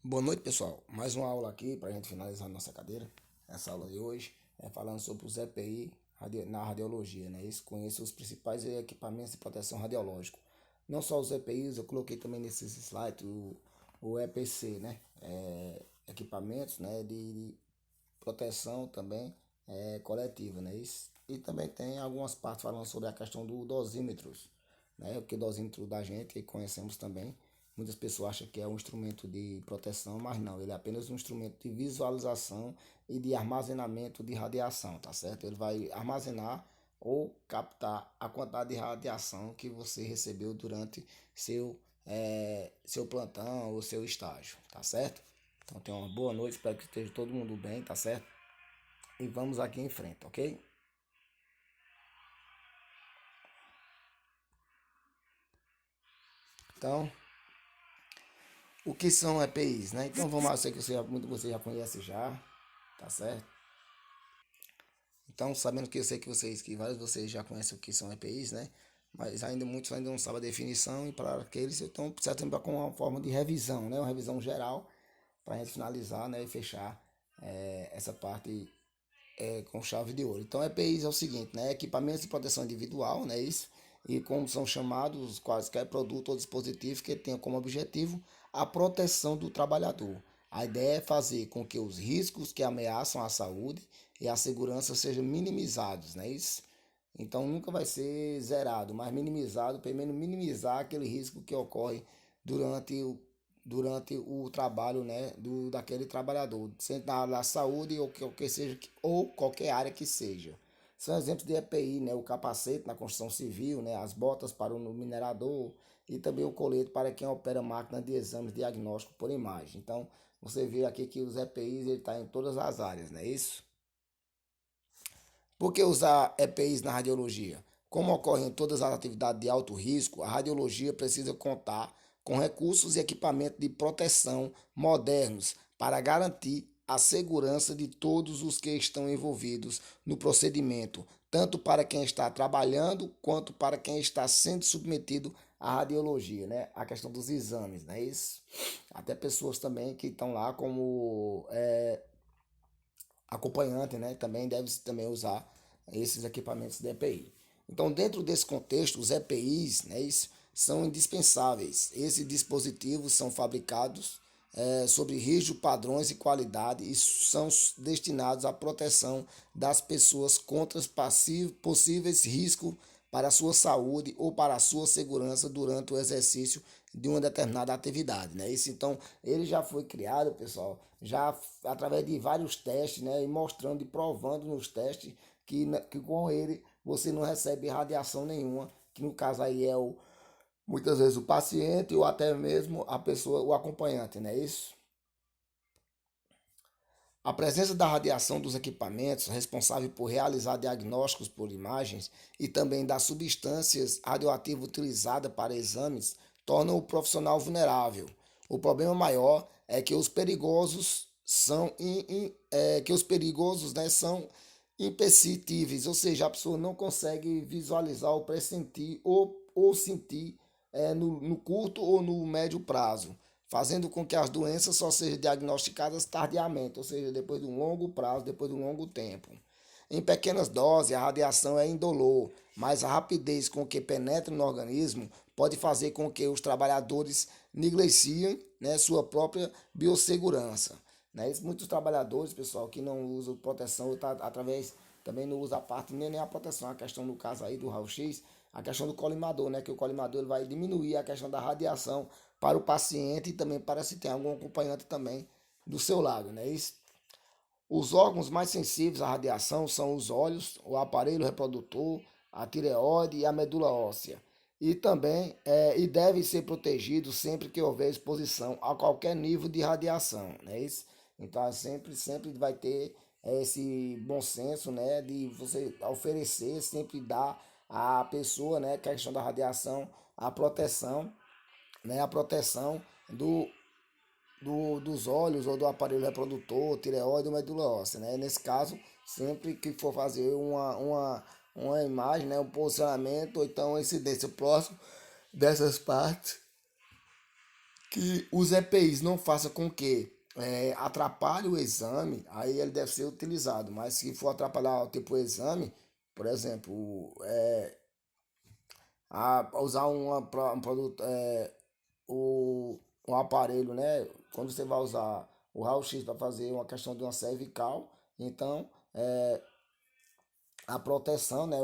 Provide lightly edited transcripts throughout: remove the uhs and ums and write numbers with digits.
Boa noite, pessoal. Mais uma aula aqui para a gente finalizar a nossa cadeira. Essa aula de hoje é falando sobre os EPI na radiologia, né? Isso, conheço os principais equipamentos de proteção radiológica. Não só os EPIs, eu coloquei também nesses slides o EPC, né? Equipamentos, né, de proteção também coletiva, né? Isso, e também tem algumas partes falando sobre a questão do dosímetros, né? Porque o dosímetro da gente conhecemos também. Muitas pessoas acham que é um instrumento de proteção, mas não, ele é apenas um instrumento de visualização e de armazenamento de radiação, tá certo? Ele vai armazenar ou captar a quantidade de radiação que você recebeu durante seu plantão ou seu estágio, tá certo? Então tenha uma boa noite, espero que esteja todo mundo bem, tá certo? E vamos aqui em frente, ok? Então, o que são EPIs, né? Então vamos lá, eu sei que muito você já conhece já, tá certo? Então, sabendo que eu sei que vários de vocês já conhecem o que são EPIs, né? Mas ainda muitos ainda não sabem a definição e para aqueles então precisa também com uma forma de revisão, né? Uma revisão geral para a gente finalizar, né? E fechar essa parte com chave de ouro. Então, EPIs é o seguinte, né? Equipamentos de proteção individual, né? Isso. E como são chamados quaisquer produto ou dispositivo que tenha como objetivo a proteção do trabalhador. A ideia é fazer com que os riscos que ameaçam a saúde e a segurança sejam minimizados, né? Isso. Então nunca vai ser zerado, mas minimizado, pelo menos minimizar aquele risco que ocorre durante durante o trabalho, né, daquele trabalhador, seja na área da saúde ou que seja ou qualquer área que seja. São exemplos de EPI, né, o capacete na construção civil, né, as botas para o minerador e também o colete para quem opera máquina de exames diagnóstico por imagem. Então, você vê aqui que os EPIs ele está em todas as áreas, não é isso? Por que usar EPIs na radiologia? Como ocorre em todas as atividades de alto risco, a radiologia precisa contar com recursos e equipamentos de proteção modernos para garantir a segurança de todos os que estão envolvidos no procedimento, tanto para quem está trabalhando quanto para quem está sendo submetido à radiologia, né? A questão dos exames, né? Isso. Até pessoas também que estão lá como acompanhante, né, também deve também usar esses equipamentos de EPI. Então, dentro desse contexto, os EPIs, né, são indispensáveis. Esses dispositivos são fabricados sobre rígidos padrões e qualidade e são destinados à proteção das pessoas contra possíveis riscos para a sua saúde ou para a sua segurança durante o exercício de uma determinada atividade, né? Isso então ele já foi criado, pessoal, já através de vários testes, né? E mostrando e provando nos testes que com ele você não recebe radiação nenhuma, que no caso aí é muitas vezes o paciente ou até mesmo a pessoa, o acompanhante, né? Isso. A presença da radiação dos equipamentos responsáveis por realizar diagnósticos por imagens e também das substâncias radioativas utilizadas para exames torna o profissional vulnerável. O problema maior é que os perigosos né, são imperceptíveis, ou seja, a pessoa não consegue visualizar ou pressentir ou sentir no curto ou no médio prazo, fazendo com que as doenças só sejam diagnosticadas tardiamente, ou seja, depois de um longo prazo, depois de um longo tempo. Em pequenas doses, a radiação é indolor, mas a rapidez com que penetra no organismo pode fazer com que os trabalhadores negligenciem, né, sua própria biossegurança. Né? Muitos trabalhadores, pessoal, que não usam proteção, através também não usa a parte nem a proteção, a questão no caso aí do raio-x, a questão do colimador, né? Que o colimador ele vai diminuir a questão da radiação para o paciente e também para se tem algum acompanhante também do seu lado, né? Isso. Os órgãos mais sensíveis à radiação são os olhos, o aparelho reprodutor, a tireoide e a medula óssea. E também e devem ser protegidos sempre que houver exposição a qualquer nível de radiação, né? Isso. Então sempre vai ter esse bom senso, né, de você oferecer, sempre dar à pessoa, né, que é a questão da radiação, a proteção, né, a proteção dos olhos ou do aparelho reprodutor, tireoide ou medula óssea, né? Nesse caso, sempre que for fazer uma imagem, né, um posicionamento ou então incidência próximo dessas partes, que os EPIs não façam com que atrapalhe o exame, aí ele deve ser utilizado. Mas se for atrapalhar tipo o exame, por exemplo, usar um produto, um aparelho, né? Quando você vai usar o raio-x para fazer uma questão de uma cervical, então a proteção, né,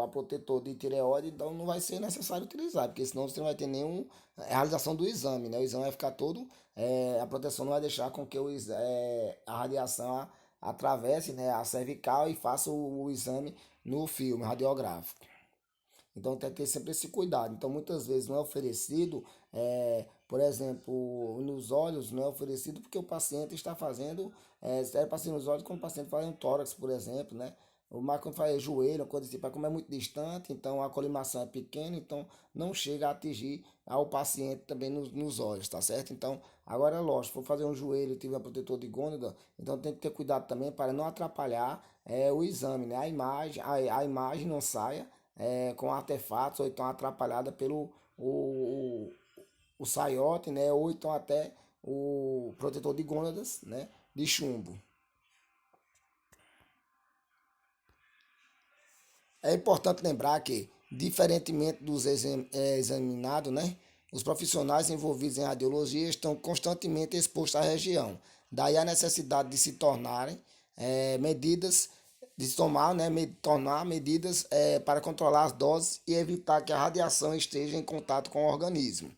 a protetor de tireoide, então não vai ser necessário utilizar, porque senão você não vai ter nenhum realização do exame, né? O exame vai ficar todo, a proteção não vai deixar com que a radiação atravesse, né, a cervical e faça o exame no filme radiográfico. Então tem que ter sempre esse cuidado. Então muitas vezes não é oferecido, por exemplo, nos olhos não é oferecido porque o paciente está fazendo, é paciente nos olhos quando o paciente faz um tórax, por exemplo, né? O mais quando faz joelho, coisa assim, como é muito distante, então a colimação é pequena, então não chega a atingir ao paciente também nos olhos, tá certo? Então, agora é lógico, se for fazer um joelho e tiver um protetor de gônada, então tem que ter cuidado também para não atrapalhar o exame, né? A imagem não saia com artefatos ou então atrapalhada pelo o saiote, né? Ou então até o protetor de gônadas, né? De chumbo. É importante lembrar que, diferentemente dos examinados, né? Os profissionais envolvidos em radiologia estão constantemente expostos à região. Daí a necessidade de se tornarem medidas, de tomar, né, tornar medidas para controlar as doses e evitar que a radiação esteja em contato com o organismo.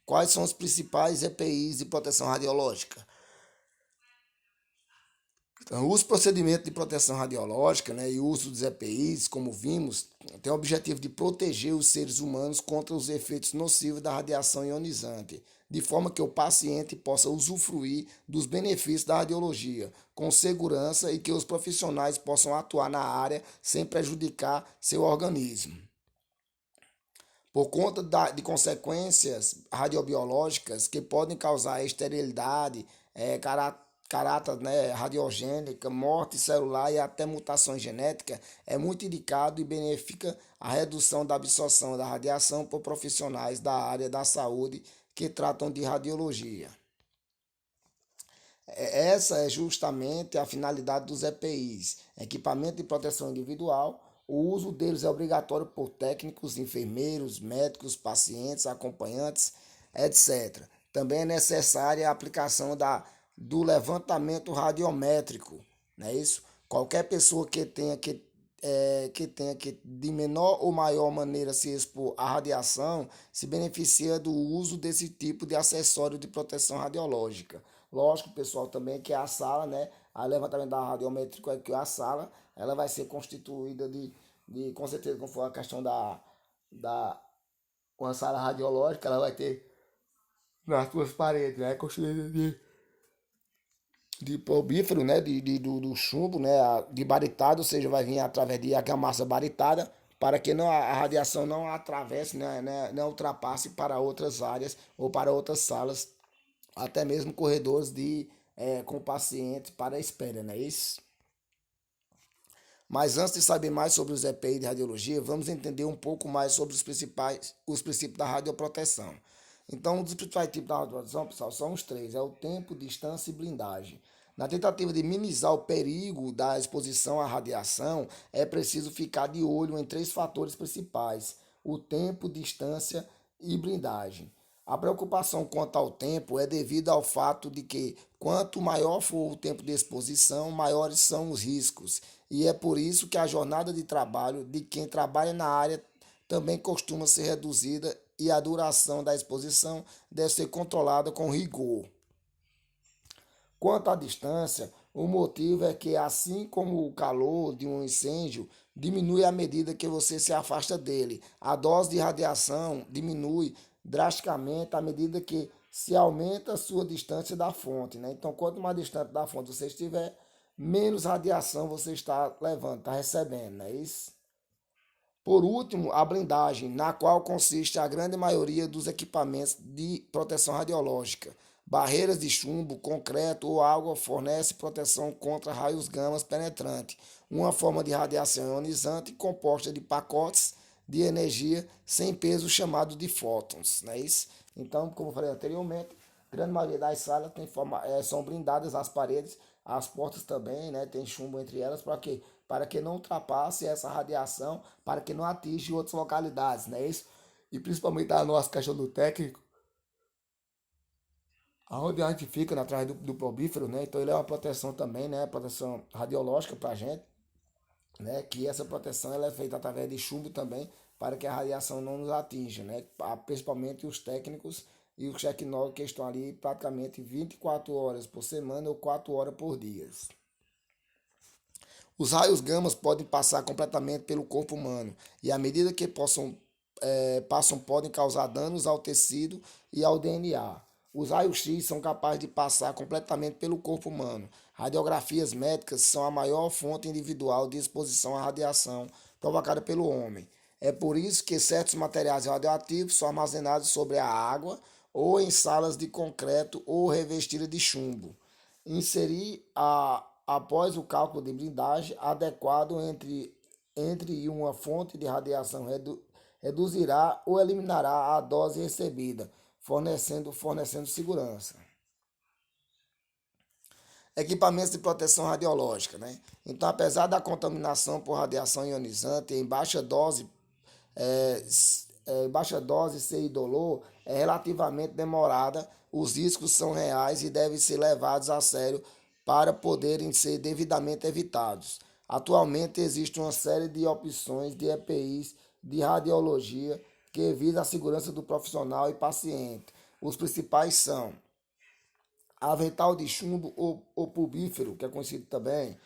Quais são os principais EPIs de proteção radiológica? Então, os procedimentos de proteção radiológica, né, e o uso dos EPIs, como vimos, tem o objetivo de proteger os seres humanos contra os efeitos nocivos da radiação ionizante, de forma que o paciente possa usufruir dos benefícios da radiologia com segurança e que os profissionais possam atuar na área sem prejudicar seu organismo. Por conta de consequências radiobiológicas que podem causar esterilidade, caráter, né, radiogênica, morte celular e até mutações genéticas, é muito indicado e benéfica a redução da absorção da radiação por profissionais da área da saúde que tratam de radiologia. Essa é justamente a finalidade dos EPIs, equipamento de proteção individual. O uso deles é obrigatório por técnicos, enfermeiros, médicos, pacientes, acompanhantes, etc. Também é necessária a aplicação do levantamento radiométrico, não é isso? Qualquer pessoa que de menor ou maior maneira se expor à radiação se beneficia do uso desse tipo de acessório de proteção radiológica. Lógico, pessoal, também que a sala, né, a levantamento da radiométrico é que a sala, ela vai ser constituída com certeza, como for a questão da uma sala radiológica, ela vai ter nas suas paredes, né, constituída de polvífero, né, do chumbo, né, de baritado, ou seja, vai vir através de argamassa baritada, para que a radiação não atravesse, né, não ultrapasse para outras áreas ou para outras salas, até mesmo corredores com pacientes para a espera, não é isso? Mas antes de saber mais sobre os EPI de radiologia, vamos entender um pouco mais sobre os princípios da radioproteção. Então, um dos principais tipos da radioproteção, pessoal, são os três: é o tempo, distância e blindagem. Na tentativa de minimizar o perigo da exposição à radiação, é preciso ficar de olho em três fatores principais: o tempo, distância e blindagem. A preocupação quanto ao tempo é devido ao fato de que, quanto maior for o tempo de exposição, maiores são os riscos. E é por isso que a jornada de trabalho de quem trabalha na área também costuma ser reduzida e a duração da exposição deve ser controlada com rigor. Quanto à distância, o motivo é que, assim como o calor de um incêndio diminui à medida que você se afasta dele, a dose de radiação diminui drasticamente à medida que se aumenta a sua distância da fonte, né? Então, quanto mais distante da fonte você estiver, menos radiação você está levando, está recebendo, não é isso? Por último, a blindagem, na qual consiste a grande maioria dos equipamentos de proteção radiológica. Barreiras de chumbo, concreto ou água fornecem proteção contra raios gamas penetrantes, uma forma de radiação ionizante composta de pacotes de energia sem peso chamado de fótons, não é isso? Então, como eu falei anteriormente, a grande maioria das salas são blindadas as paredes, as portas também, né? Tem chumbo entre elas para quê? Para que não ultrapasse essa radiação, para que não atinja outras localidades, né? Isso, e principalmente a nossa questão do técnico, aonde a gente fica, né, atrás do probífero, né? Então ele é uma proteção também, né? Proteção radiológica para a gente, né? Que essa proteção ela é feita através de chumbo também, para que a radiação não nos atinja, né? Principalmente os técnicos e os tecnólogos que estão ali praticamente 24 horas por semana ou 4 horas por dia. Os raios gamas podem passar completamente pelo corpo humano e à medida que passam podem causar danos ao tecido e ao DNA. Os raios-x são capazes de passar completamente pelo corpo humano. Radiografias médicas são a maior fonte individual de exposição à radiação provocada pelo homem. É por isso que certos materiais radioativos são armazenados sobre a água ou em salas de concreto ou revestidas de chumbo. Inserir após o cálculo de blindagem adequado entre uma fonte de radiação reduzirá ou eliminará a dose recebida, fornecendo segurança. Equipamentos de proteção radiológica, né? Então, apesar da contaminação por radiação ionizante em é, baixa dose ser indolor é relativamente demorada, os riscos são reais e devem ser levados a sério para poderem ser devidamente evitados. Atualmente existe uma série de opções de EPIs de radiologia que visam a segurança do profissional e paciente. Os principais são avental de chumbo ou pulbífero, que é conhecido também.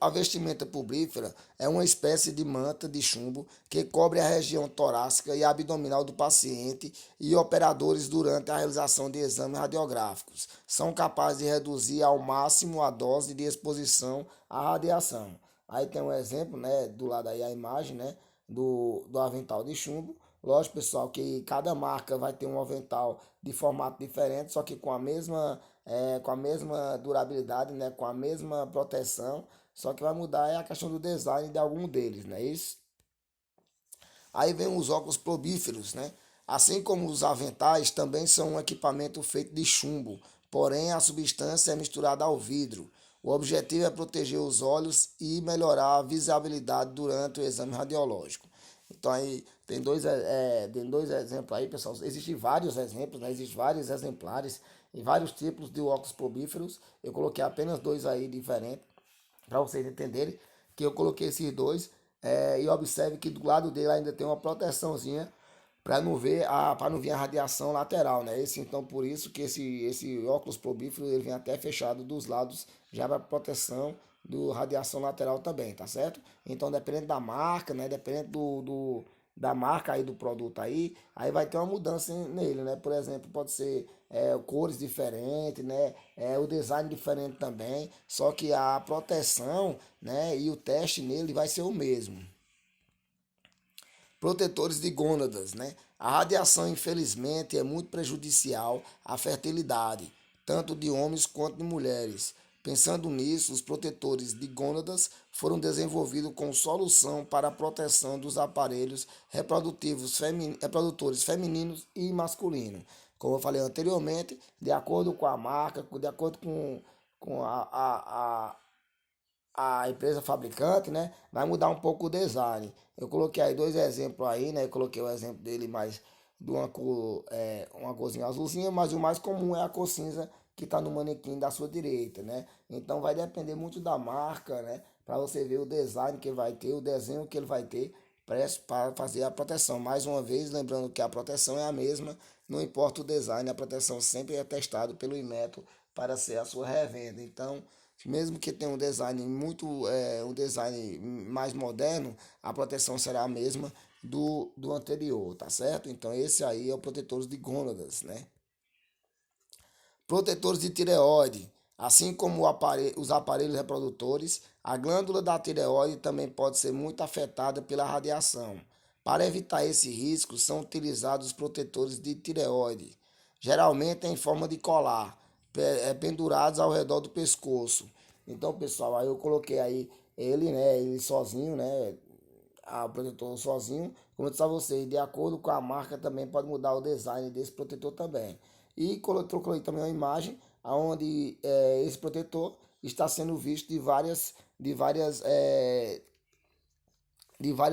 A vestimenta pulbífera é uma espécie de manta de chumbo que cobre a região torácica e abdominal do paciente e operadores durante a realização de exames radiográficos. São capazes de reduzir ao máximo a dose de exposição à radiação. Aí tem um exemplo, né, do lado aí a imagem, né, do avental de chumbo. Lógico, pessoal, que cada marca vai ter um avental de formato diferente, só que com a mesma durabilidade, né, com a mesma proteção, só que vai mudar é a questão do design de algum deles, né? Isso. Aí vem os óculos probíferos, né? Assim como os aventais, também são um equipamento feito de chumbo, porém a substância é misturada ao vidro. O objetivo é proteger os olhos e melhorar a visibilidade durante o exame radiológico. Então aí tem dois exemplos aí, pessoal. Existem vários exemplos, né? Existem vários exemplares e vários tipos de óculos probíferos. Eu coloquei apenas dois aí diferentes para vocês entenderem que eu coloquei esses dois e observe que do lado dele ainda tem uma proteçãozinha para não ver a radiação lateral, né? Então por isso que esse óculos probífero ele vem até fechado dos lados já para proteção do radiação lateral também, tá certo? Então dependendo da marca, né? Dependendo da marca aí do produto aí vai ter uma mudança nele, né? Por exemplo, pode ser cores diferentes, né? O design diferente também, só que a proteção, né? E o teste nele vai ser o mesmo. Protetores de gônadas, né? A radiação, infelizmente, é muito prejudicial à fertilidade, tanto de homens quanto de mulheres. Pensando nisso, os protetores de gônadas foram desenvolvidos com solução para a proteção dos aparelhos reprodutores femininos e masculinos. Como eu falei anteriormente, de acordo com a marca, de acordo com a empresa fabricante, né, vai mudar um pouco o design. Eu coloquei aí dois exemplos aí, né? Eu coloquei o exemplo dele mais de uma cor, uma corzinha azulzinha, mas o mais comum é a cor cinza que está no manequim da sua direita, né? Então vai depender muito da marca, né? Para você ver o design que ele vai ter, o desenho que ele vai ter para fazer a proteção. Mais uma vez, lembrando que a proteção é a mesma, não importa o design, a proteção sempre é testada pelo Inmetro para ser a sua revenda. Então, mesmo que tenha um design mais moderno, a proteção será a mesma do anterior, tá certo? Então esse aí é o protetor de gônadas, né? Protetores de tireoide, assim como os aparelhos reprodutores, a glândula da tireoide também pode ser muito afetada pela radiação. Para evitar esse risco, são utilizados protetores de tireoide, geralmente em forma de colar, pendurados ao redor do pescoço. Então, pessoal, aí eu coloquei aí ele, né, ele sozinho, né, o protetor sozinho, como eu disse a você, de acordo com a marca também pode mudar o design desse protetor também. E trocou também uma imagem onde esse protetor está sendo visto de vários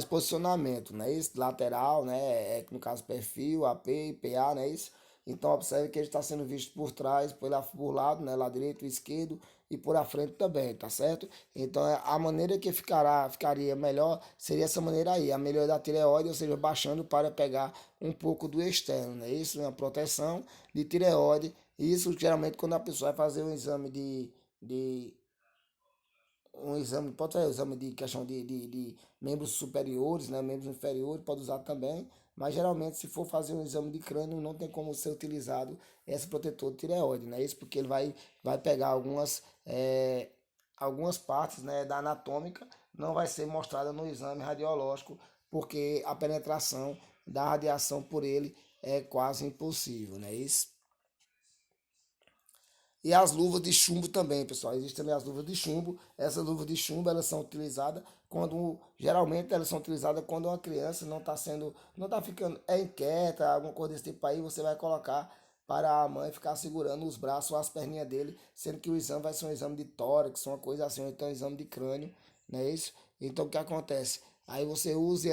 posicionamentos, né? Isso, lateral, né? No caso perfil, AP e PA, né? Isso. Então observe que ele está sendo visto por trás, por lado, né? Lado direito, esquerdo e por a frente também, tá certo? Então a maneira que ficaria melhor seria essa maneira aí, a melhor da tireoide, ou seja, baixando para pegar um pouco do externo, né? Isso é uma proteção de tireoide. Isso geralmente quando a pessoa vai fazer um exame de um exame, pode ser um exame de questão de membros superiores, né, membros inferiores, pode usar também, mas geralmente se for fazer um exame de crânio não tem como ser utilizado esse protetor de tireoide, né, isso porque ele vai pegar algumas partes, né, da anatômica, não vai ser mostrada no exame radiológico, porque a penetração da radiação por ele é quase impossível, né, isso. E as luvas de chumbo também, pessoal. Existem também as luvas de chumbo. Essas luvas de chumbo, elas são utilizadas geralmente elas são utilizadas quando uma criança não está ficando, inquieta, alguma coisa desse tipo aí, você vai colocar para a mãe ficar segurando os braços ou as perninhas dele, sendo que o exame vai ser um exame de tórax, uma coisa assim, ou então um exame de crânio, não é isso? Então o que acontece? Aí você usa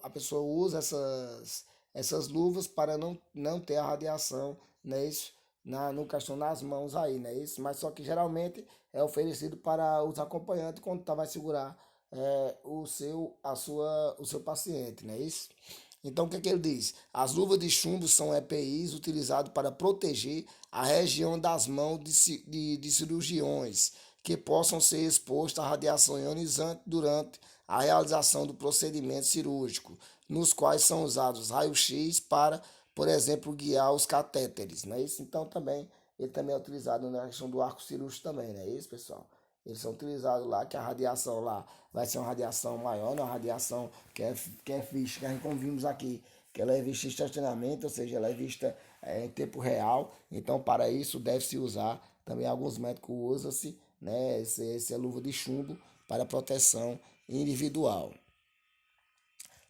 a pessoa usa essas luvas para não ter a radiação, não é isso? No questão nas mãos aí, né? Isso, mas só que geralmente é oferecido para os acompanhantes quando vai segurar o seu paciente, né? Isso. Então o que é que ele diz? As luvas de chumbo são EPIs utilizados para proteger a região das mãos de cirurgiões que possam ser expostos à radiação ionizante durante a realização do procedimento cirúrgico, nos quais são usados raio-x para, por exemplo, guiar os catéteres, não é isso? Então também ele também é utilizado na questão do arco cirúrgico também, não é isso, pessoal? Eles são utilizados lá, que a radiação lá vai ser uma radiação maior, não é uma radiação que é vista, que a gente como vimos aqui, que ela é vista instantaneamente, ou seja, ela é vista em tempo real. Então, para isso, deve-se usar, também alguns médicos usam-se, né, essa luva de chumbo para proteção individual.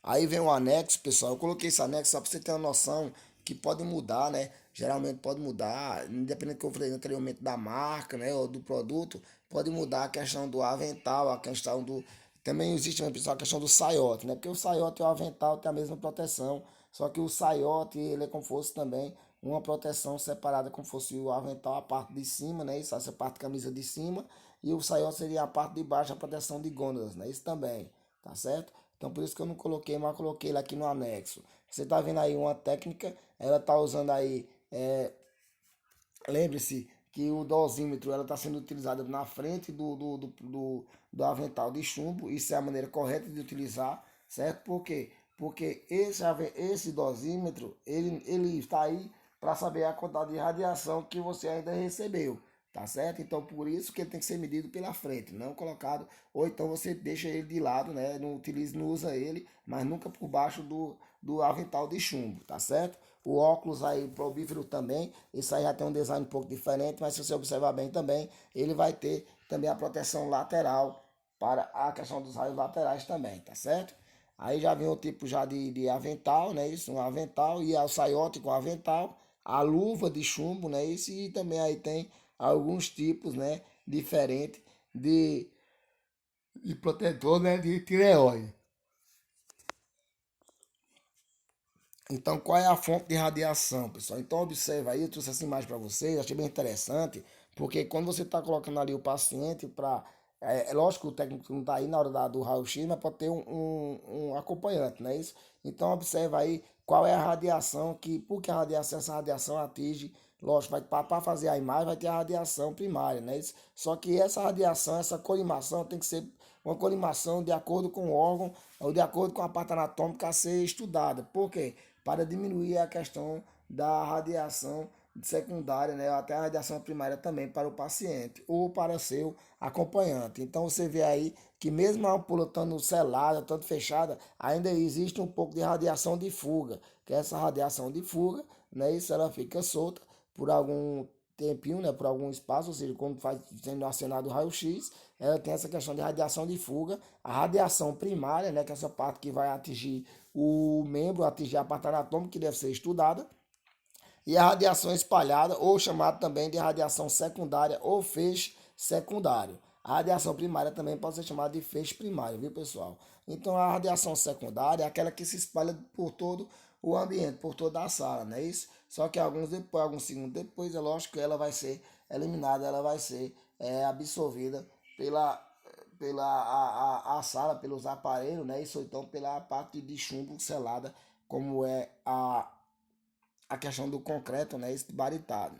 Aí vem o anexo, pessoal. Eu coloquei esse anexo só para você ter uma noção que pode mudar, né? Geralmente pode mudar, independente do que eu falei anteriormente da marca, né? Ou do produto, pode mudar a questão do avental, a questão do. Também existe, né, pessoal, a questão do saiote, né? Porque o saiote e o avental têm a mesma proteção. Só que o saiote, ele é como fosse também uma proteção separada, como fosse o avental, a parte de cima, né? Isso, essa parte da camisa de cima. E o saiote seria a parte de baixo, a proteção de gônadas, né? Isso também, tá certo? Então por isso que eu não coloquei, mas coloquei ele aqui no anexo. Você está vendo aí uma técnica, ela está usando aí, lembre-se que o dosímetro ela está sendo utilizada na frente do avental de chumbo, isso é a maneira correta de utilizar, certo? Por quê? Porque esse dosímetro, ele está aí para saber a quantidade de radiação que você ainda recebeu. Tá certo? Então por isso que ele tem que ser medido pela frente, não colocado, ou então você deixa ele de lado, né? Não utiliza, não usa ele, mas nunca por baixo do avental de chumbo, tá certo? O óculos aí probífero também, isso aí já tem um design um pouco diferente, mas se você observar bem também, ele vai ter também a proteção lateral para a questão dos raios laterais também, tá certo? Aí já vem o tipo já de avental, né? Isso, um avental e o saiote com avental, a luva de chumbo, né? Isso e também aí tem alguns tipos, né, diferentes de protetor, né, de tireoide. Então, qual é a fonte de radiação, pessoal? Então, observa aí, eu trouxe essa imagem para vocês, achei bem interessante, porque quando você está colocando ali o paciente para. É lógico que o técnico não está aí na hora do raio-x, mas pode ter um acompanhante, não é isso? Então, observa aí qual é a radiação porque essa radiação atinge, lógico, para fazer a imagem vai ter a radiação primária, não é isso? Só que essa radiação, essa colimação tem que ser uma colimação de acordo com o órgão ou de acordo com a parte anatômica a ser estudada. Por quê? Para diminuir a questão da radiação secundária, né, até a radiação primária também para o paciente ou para seu acompanhante. Então você vê aí que mesmo a ampola estando selada, estando fechada, ainda existe um pouco de radiação de fuga, que é essa radiação de fuga, né, isso ela fica solta por tempinho, né, por algum espaço, ou seja, quando faz sendo acionado o raio-x, ela tem essa questão de radiação de fuga, a radiação primária, né, que é essa parte que vai atingir o membro, atingir a parte anatômica, que deve ser estudada, e a radiação espalhada, ou chamada também de radiação secundária ou feixe secundário. A radiação primária também pode ser chamada de feixe primário, viu, pessoal? Então, a radiação secundária é aquela que se espalha por todo o ambiente, por toda a sala, não é isso? Só que alguns segundos depois, é lógico que ela vai ser eliminada, ela vai ser absorvida pela, pela a sala, pelos aparelhos, né? Isso, ou então pela parte de chumbo selada, como é a questão do concreto, né, esse baritado,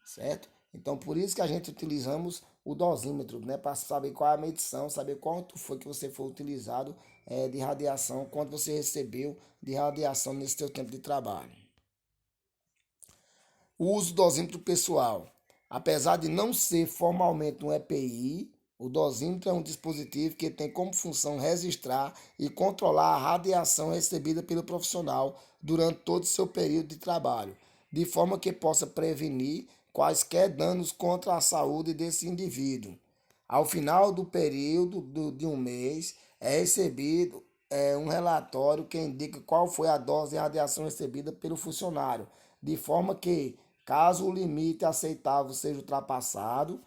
certo? Então, por isso que a gente utilizamos o dosímetro, né, para saber qual é a medição, saber quanto foi que você foi utilizado de radiação, quanto você recebeu de radiação nesse seu tempo de trabalho. O uso do dosímetro pessoal. Apesar de não ser formalmente um EPI, o dosímetro é um dispositivo que tem como função registrar e controlar a radiação recebida pelo profissional durante todo o seu período de trabalho, de forma que possa prevenir quaisquer danos contra a saúde desse indivíduo. Ao final do período de um mês, é recebido um relatório que indica qual foi a dose de radiação recebida pelo funcionário, de forma que, caso o limite aceitável seja ultrapassado,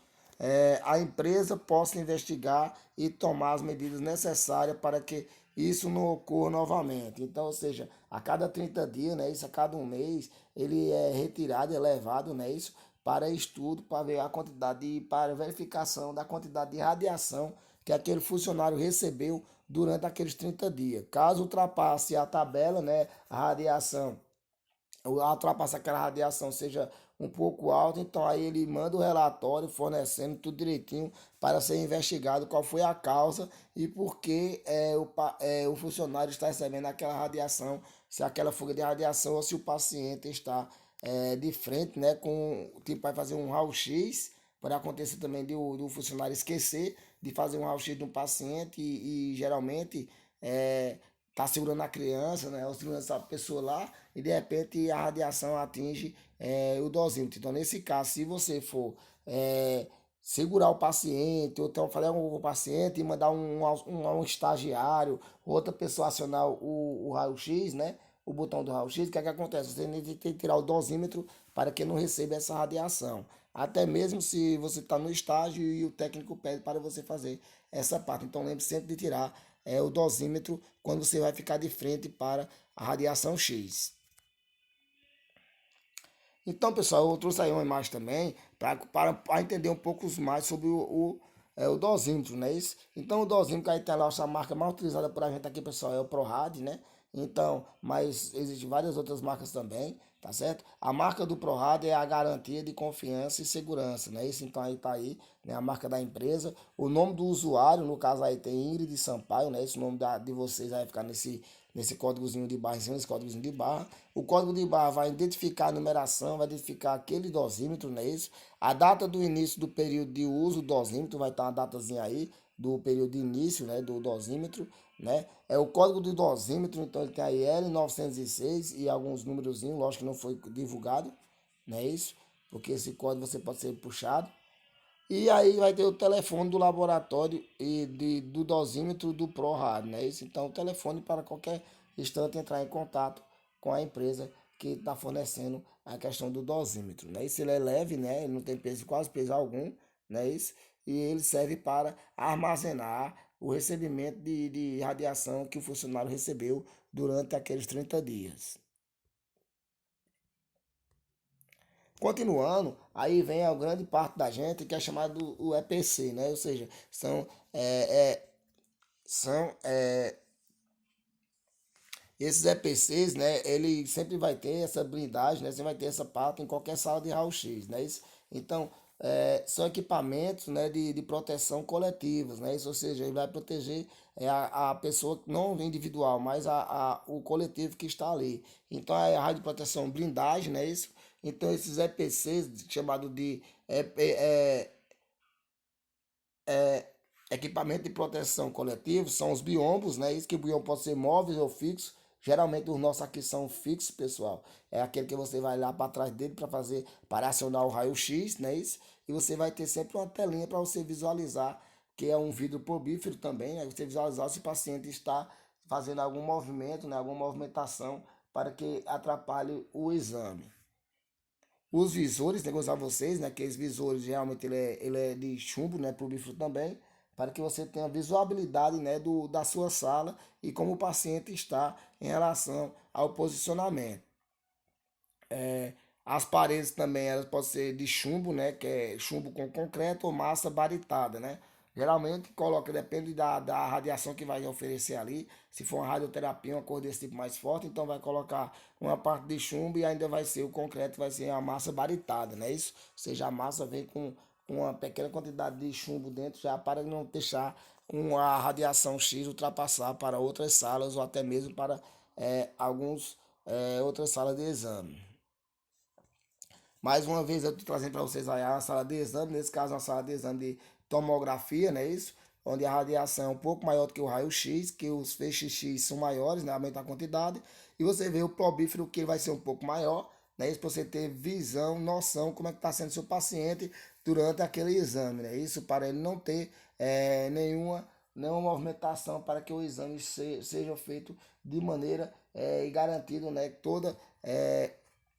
a empresa possa investigar e tomar as medidas necessárias para que isso não ocorra novamente. Então, ou seja, a cada 30 dias, né, isso a cada um mês, ele é retirado, é levado, né, isso para estudo, para ver a quantidade, para verificação da quantidade de radiação que aquele funcionário recebeu durante aqueles 30 dias. Caso ultrapasse a tabela, né, a radiação ultrapassa aquela radiação seja um pouco alta, então aí ele manda o relatório fornecendo tudo direitinho para ser investigado qual foi a causa e por que o funcionário está recebendo aquela radiação, se aquela fuga de radiação ou se o paciente está de frente, né, com tipo vai fazer um raio-x, pode acontecer também do funcionário esquecer de fazer um raio-x de um paciente e geralmente tá segurando a criança, né, ou segurando essa pessoa lá e de repente a radiação atinge o dosímetro. Então, nesse caso, se você for segurar o paciente, ou então fazer algo com o paciente e mandar um estagiário, outra pessoa acionar o raio-x, né? O botão do raio-x, o que é que acontece? Você tem que tirar o dosímetro para que não receba essa radiação. Até mesmo se você está no estágio e o técnico pede para você fazer essa parte. Então lembre sempre de tirar o dosímetro quando você vai ficar de frente para a radiação X. Então, pessoal, eu trouxe aí uma imagem também para entender um pouco mais sobre o dosímetro, né? Isso? Então, o dosímetro aí tem a nossa marca mais utilizada por a gente aqui, pessoal, é o ProRad, né? Então, mas existem várias outras marcas também, tá certo? A marca do ProRad é a garantia de confiança e segurança, né? Isso, então aí tá aí, né? A marca da empresa. O nome do usuário, no caso aí tem Ingrid Sampaio, né? Esse nome de vocês vai ficar nesse códigozinho de barra, em cima desse códigozinho de barra. O código de barra vai identificar a numeração, vai identificar aquele dosímetro, não é isso? A data do início do período de uso do dosímetro, vai estar uma datazinha aí do período de início, né, do dosímetro, né? É o código do dosímetro, então ele tem aí L906 e alguns númerozinhos, lógico que não foi divulgado, não é isso? Porque esse código você pode ser puxado. E aí vai ter o telefone do laboratório do dosímetro do ProRad, né? Isso, então o telefone para qualquer instante entrar em contato com a empresa que está fornecendo a questão do dosímetro, né? Isso ele é leve, né? Ele não tem peso, quase peso algum, né? Isso, e ele serve para armazenar o recebimento de radiação que o funcionário recebeu durante aqueles 30 dias. Continuando, aí vem a grande parte da gente que é chamado o EPC, né? Ou seja, é, é, são esses EPCs, né? Ele sempre vai ter essa blindagem, né? Você vai ter essa parte em qualquer sala de raio-x, né? Isso, então, são equipamentos, né, de proteção coletivas, né? Isso, ou seja, ele vai proteger a pessoa, não individual, mas o coletivo que está ali. Então, é a rádio proteção blindagem, né? Isso. Então, esses EPCs, chamado de equipamento de proteção coletivo, são os biombos, né? Isso que o biombo pode ser móveis ou fixo, Geralmente os nossos aqui são fixos, pessoal. É aquele que você vai lá para trás dele para acionar o raio-x, não é isso? E você vai ter sempre uma telinha para você visualizar, que é um vidro probífero também, né? Você visualizar se o paciente está fazendo algum movimento, né? Alguma movimentação para que atrapalhe o exame. Os visores, né, que eu usar vocês, né, aqueles visores, realmente ele é de chumbo, né, probífero também, para que você tenha visualidade, né, da sua sala e como o paciente está em relação ao posicionamento. As paredes também elas podem ser de chumbo, né? Que é chumbo com concreto ou massa baritada, né? Geralmente coloca, depende da radiação que vai oferecer ali. Se for uma radioterapia, uma cor desse tipo mais forte, então vai colocar uma parte de chumbo e ainda vai ser o concreto, vai ser a massa baritada, né? Isso, ou seja, a massa vem com uma pequena quantidade de chumbo dentro já para não deixar uma radiação X ultrapassar para outras salas ou até mesmo para alguns outras salas de exame. Mais uma vez eu estou trazendo para vocês aí a sala de exame, nesse caso uma sala de exame de tomografia, não é isso? Onde a radiação é um pouco maior do que o raio-x, que os feixes X são maiores, né? Aumenta a quantidade, e você vê o probífero que ele vai ser um pouco maior, né? Isso para você ter visão, noção como é que está sendo seu paciente durante aquele exame, né? Isso para ele não ter nenhuma movimentação para que o exame seja feito de maneira e garantido, né? Toda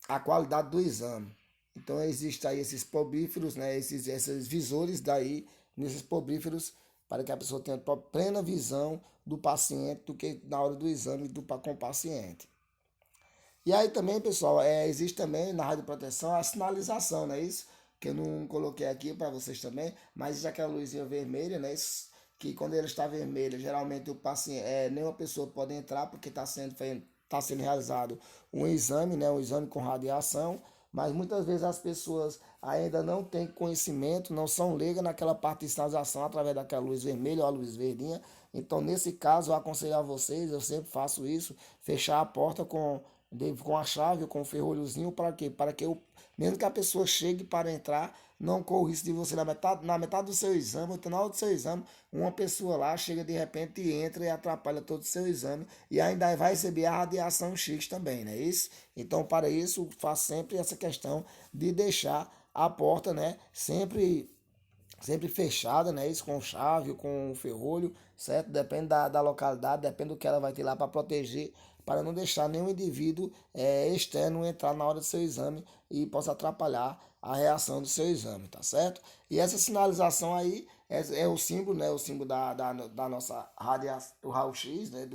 a qualidade do exame. Então existem aí esses pobíferos, né, esses visores daí, nesses pobíferos, para que a pessoa tenha plena visão do paciente do que na hora do exame com o paciente. E aí também, pessoal, existe também na radioproteção a sinalização, não é isso? Que eu não coloquei aqui para vocês também, mas existe aquela luzinha vermelha, né? Isso, que quando ela está vermelha, geralmente o paciente, nenhuma pessoa pode entrar porque tá sendo realizado um exame, né? Um exame com radiação, mas muitas vezes as pessoas ainda não têm conhecimento, não são leigas naquela parte de sinalização através daquela luz vermelha ou a luz verdinha. Então, nesse caso, eu aconselho a vocês, eu sempre faço isso, fechar a porta com a chave ou com o ferrolhozinho, para quê? Para que mesmo que a pessoa chegue para entrar, não corra o risco de você, na metade do seu exame, ou no final do seu exame, uma pessoa lá chega de repente e entra e atrapalha todo o seu exame e ainda vai receber a radiação X também, não é isso? Então, para isso, faço sempre essa questão de deixar a porta, né, sempre fechada, né? Isso com chave, com ferrolho, certo? Depende da localidade, depende do que ela vai ter lá para proteger, para não deixar nenhum indivíduo externo entrar na hora do seu exame e possa atrapalhar a reação do seu exame, tá certo? E essa sinalização aí é o símbolo, né? O símbolo da nossa do raio-x, né?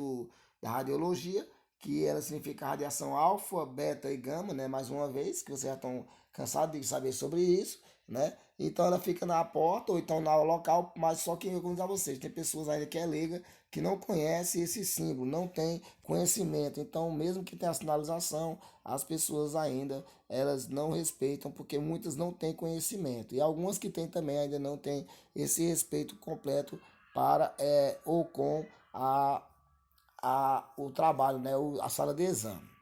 Da radiologia, que ela significa radiação alfa, beta e gama, né? Mais uma vez, que vocês já estão cansados de saber sobre isso, né? Então ela fica na porta ou então no local, mas só que eu vou dizer a vocês, tem pessoas ainda que é leiga que não conhece esse símbolo, não tem conhecimento. Então, mesmo que tenha a sinalização, as pessoas ainda elas não respeitam porque muitas não têm conhecimento. E algumas que têm também ainda não têm esse respeito completo para ou com o trabalho, né, a sala de exame.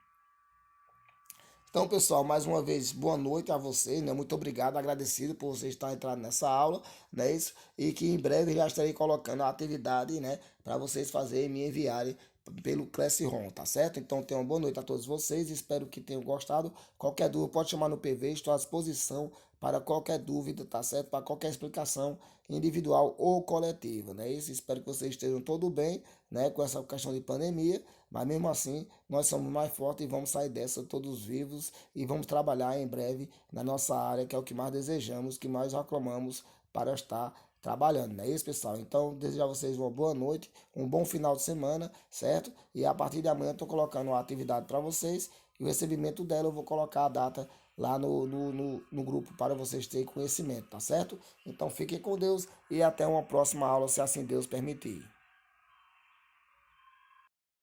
Então, pessoal, mais uma vez, boa noite a vocês, né? Muito obrigado, agradecido por vocês estarem entrando nessa aula, né? Isso, e que em breve já estarei colocando a atividade, né? Para vocês fazerem e me enviarem pelo Classroom, tá certo? Então, tenham uma boa noite a todos vocês, espero que tenham gostado. Qualquer dúvida, pode chamar no PV, estou à disposição para qualquer dúvida, tá certo? Para qualquer explicação individual ou coletiva, né? Isso, espero que vocês estejam todos bem, né? Com essa questão de pandemia. Mas mesmo assim, nós somos mais fortes e vamos sair dessa todos vivos e vamos trabalhar em breve na nossa área, que é o que mais desejamos, que mais reclamamos para estar trabalhando, não é isso, pessoal? Então, desejo a vocês uma boa noite, um bom final de semana, certo? E a partir de amanhã eu estou colocando uma atividade para vocês e o recebimento dela eu vou colocar a data lá no grupo para vocês terem conhecimento, tá certo? Então, fiquem com Deus e até uma próxima aula, se assim Deus permitir.